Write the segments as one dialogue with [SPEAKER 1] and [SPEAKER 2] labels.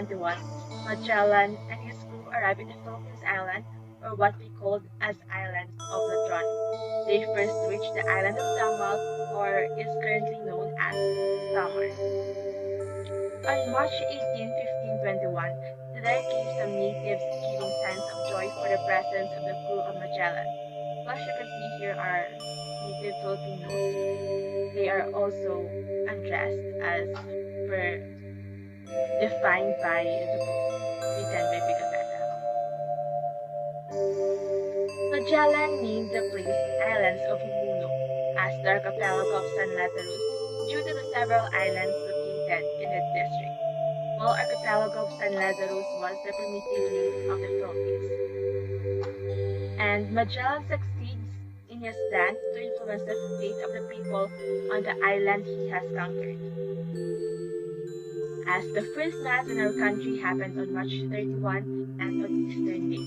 [SPEAKER 1] 1521, Magellan and his crew arrived in the Philippines island, or what we called as Island of Ladron. They first reached the island of Samar, or is currently known as Samar. On March 18, 1521, there came some natives giving signs of joy for the presence of the crew of Magellan. As you can see here are native Filipinos. They are also undressed as per defined by the book written by Pigafetta. Magellan named the place Islands of Humuno as the archipelago of San Lazarus due to the several islands located in the district, while archipelago of San Lazarus was the primitive name of the Philippines. And Magellan succeeds in his plan to influence the fate of the people on the island he has conquered. As the first mass in our country happened on March 31 and on Eastern Day.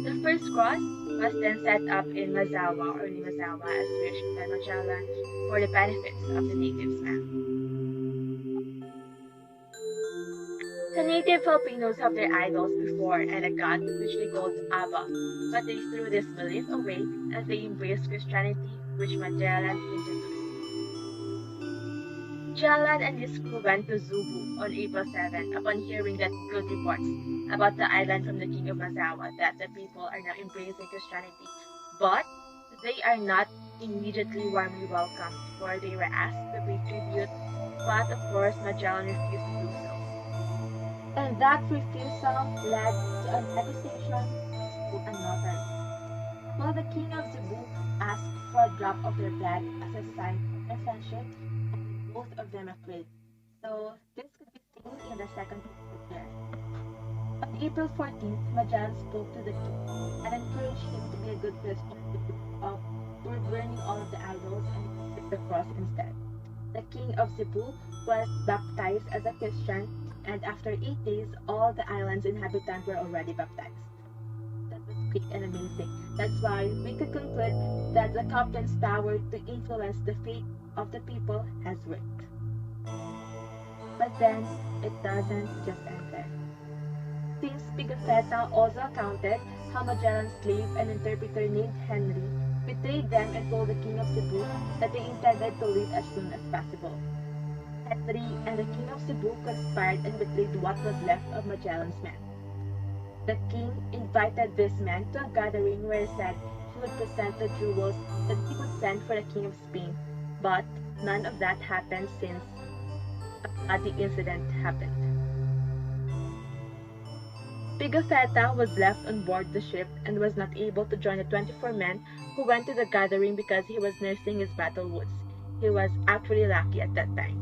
[SPEAKER 1] The first cross was then set up in Mazawa or Limazawa as wished by Magellan for the benefits of the natives now. The native Filipinos have their idols before and a god which they called Aba, but they threw this belief away as they embraced Christianity, which Magellan introduced. Magellan and his crew went to Zubu on April 7 upon hearing that good reports about the island from the king of Mazawa that the people are now embracing Christianity, but they are not immediately warmly welcomed, for they were asked to pay tribute, but of course Magellan refused to do so. And that refusal led to a negotiation to another. While the king of Cebu asked for a drop of their blood as a sign of friendship, and both of them agreed. So this could be seen in the second picture. On April 14th, Magellan spoke to the king and encouraged him to be a good Christian of burning all of the idols and take the cross instead. The king of Cebu was baptized as a Christian, and after 8 days, all the island's inhabitants were already baptized. That was quick and amazing. That's why we could conclude that the captain's power to influence the fate of the people has worked. But then, it doesn't just end there. Since Pigafetta also accounted how Magellan's slave and interpreter named Henry betrayed them and told the king of Cebu that they intended to leave as soon as possible. Henry and the king of Cebu conspired and betrayed what was left of Magellan's men. The king invited these men to a gathering where he said he would present the jewels that he would send for the king of Spain, but none of that happened since a bloody incident happened. Pigafetta was left on board the ship and was not able to join the 24 men who went to the gathering because he was nursing his battle wounds. He was actually lucky at that time.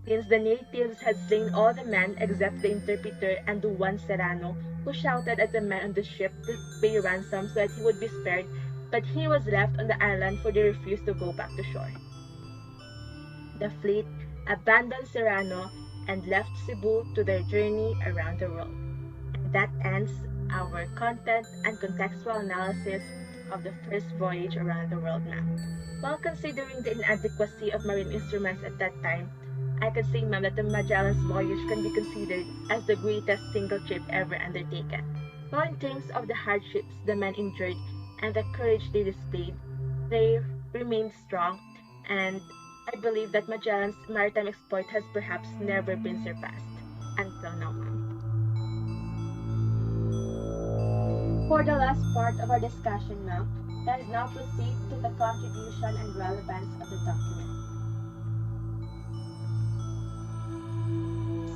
[SPEAKER 1] Since the natives had slain all the men except the interpreter and the one Serrano, who shouted at the men on the ship to pay ransom so that he would be spared, but he was left on the island for they refused to go back to shore. The fleet abandoned Serrano and left Cebu to their journey around the world. And that ends our content and contextual analysis of the first voyage around the world map. While considering the inadequacy of marine instruments at that time, I can say, ma'am, that the Magellan's voyage can be considered as the greatest single trip ever undertaken. While in terms of the hardships the men endured and the courage they displayed, they remained strong, and I believe that Magellan's maritime exploit has perhaps never been surpassed until now, ma'am. For the last part of our discussion, ma'am, let us now proceed to the contribution and relevance of the document.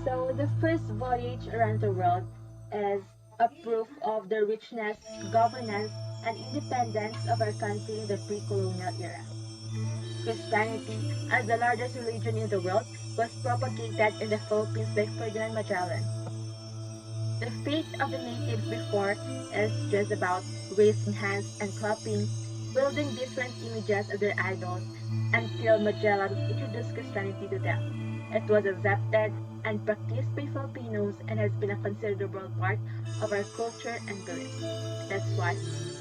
[SPEAKER 1] So the first voyage around the world is a proof of the richness, governance, and independence of our country in the pre-colonial era. Christianity, as the largest religion in the world, was propagated in the Philippines by Ferdinand Magellan. The fate of the natives before is just about raising hands and clapping, building different images of their idols, until Magellan introduced Christianity to them. It was accepted and practiced by Filipinos and has been a considerable part of our culture and beliefs. That's why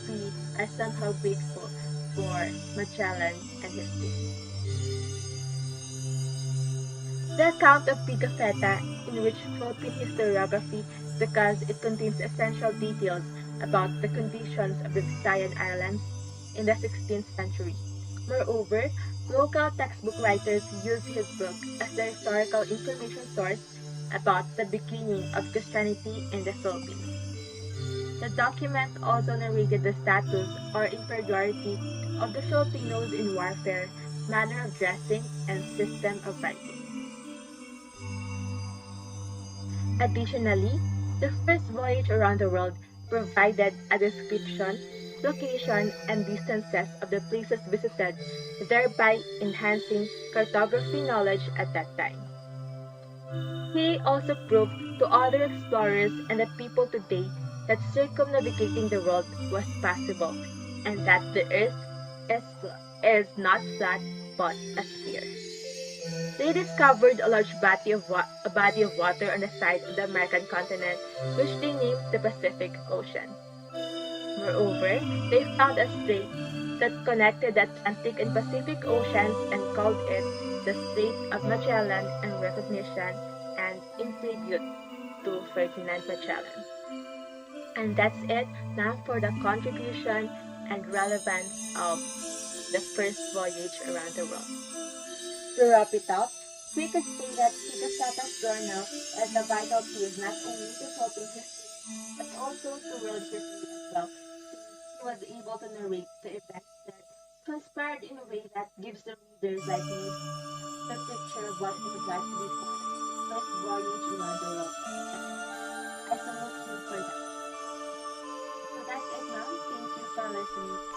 [SPEAKER 1] we are somehow grateful for Magellan and his team. The account of Pigafetta enriched Philippine historiography because it contains essential details about the conditions of the Visayan Islands in the 16th century. Moreover, local textbook writers use his book as the historical information source about the beginning of Christianity in the Philippines. The document also narrated the status or inferiority of the Filipinos in warfare, manner of dressing, and system of writing. Additionally, the first voyage around the world provided a description, location, and distances of the places visited, thereby enhancing cartography knowledge at that time. He also proved to other explorers and the people today that circumnavigating the world was possible and that the earth is, is not flat but a sphere. They discovered a large a body of water on the side of the American continent, which they named the Pacific Ocean. Moreover, they found a strait that connected the Atlantic and Pacific Oceans and called it the Strait of Magellan in recognition and in tribute to Ferdinand Magellan. And that's it now for the contribution and relevance of the first voyage around the world. To wrap it up, we could say that Pigafetta's journal is a vital piece not only to Philippine history, but also to world history as well, since he was able to narrate the events that transpired in a way that gives the readers like me the picture of what it was like before his first voyage around the world. And I salute you for that. So that's it now. Thank you for listening.